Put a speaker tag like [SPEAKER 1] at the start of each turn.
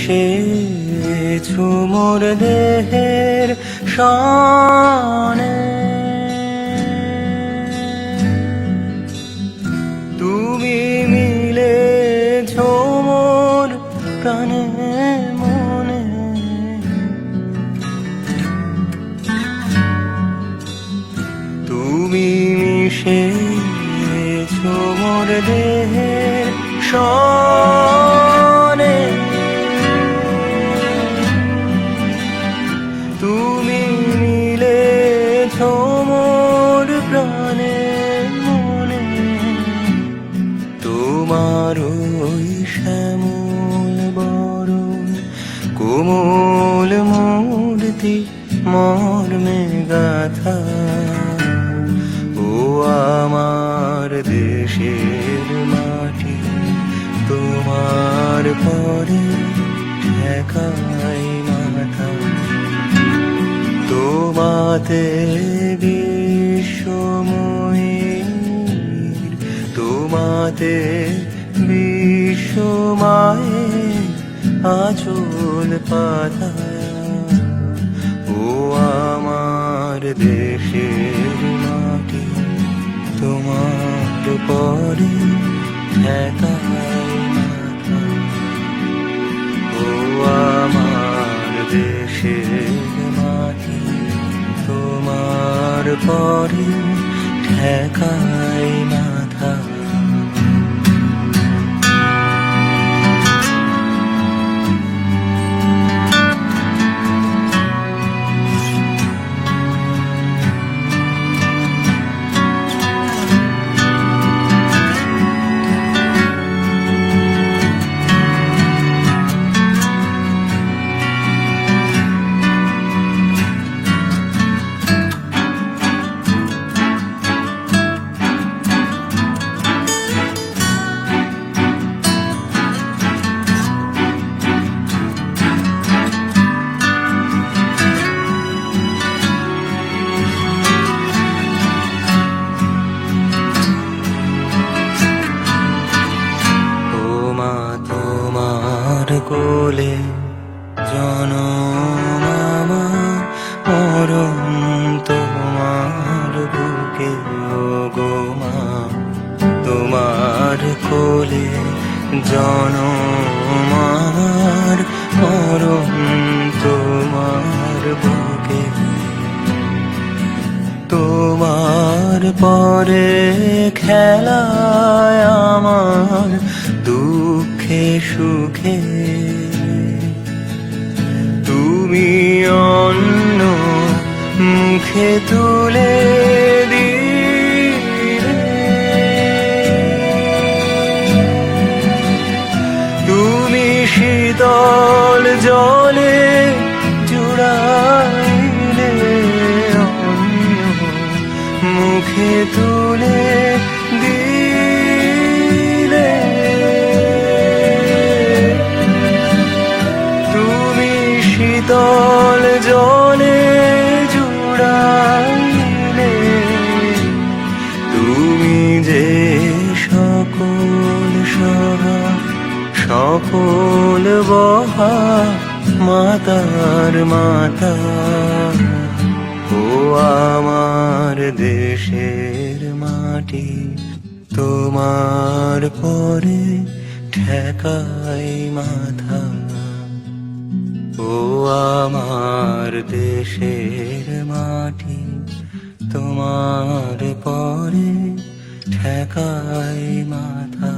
[SPEAKER 1] মিশেছো মোর দেহের সনে, তুমি মিলেছো মোর প্রাণে মনে, তুমি মিশেছো মোর দেহের সনে, তুমি মিলেছো মোর প্রাণে মনে, তোমার ওই শ্যামল বরণ কোমল মূর্তি মর্মে গাথা, ও আমার দেশের মাটি, তোমার পরে ঠেকাই মাথা, তোমাতে বিশ্বময়ীর, তোমাতে বিশ্বমায়ের আঁচল পাতা, ও আমার দেশের মাটি, তোমার পরে ঠেকাই মাথা, ও আমার দেশের মাটি, তোমার পরে ঠেকাই মাথা। কোলে জনম আমার, মরণ তোমার বুকে, ও গো মা, তোমার কোলে জনম আমার, মরণ তোমার বুকে, তোমার পরে খেলায় আমার দুঃখে সুখে, তুমি অন্য মুখে তুলে দিলে, তুমি শীতল জলে জুড়াইলে, অন্য মুখে তুলে দিলে, তুমি শীতল জলে জুড়াইলে, তুমি যে সকল সহা সকল বহা মাতার মাতা, ও আমার দেশের মাটি, তোমার পরে ঠেকাই মাথা, ও আমার দেশের মাটি, তোমার পরে ঠেকাই মাথা।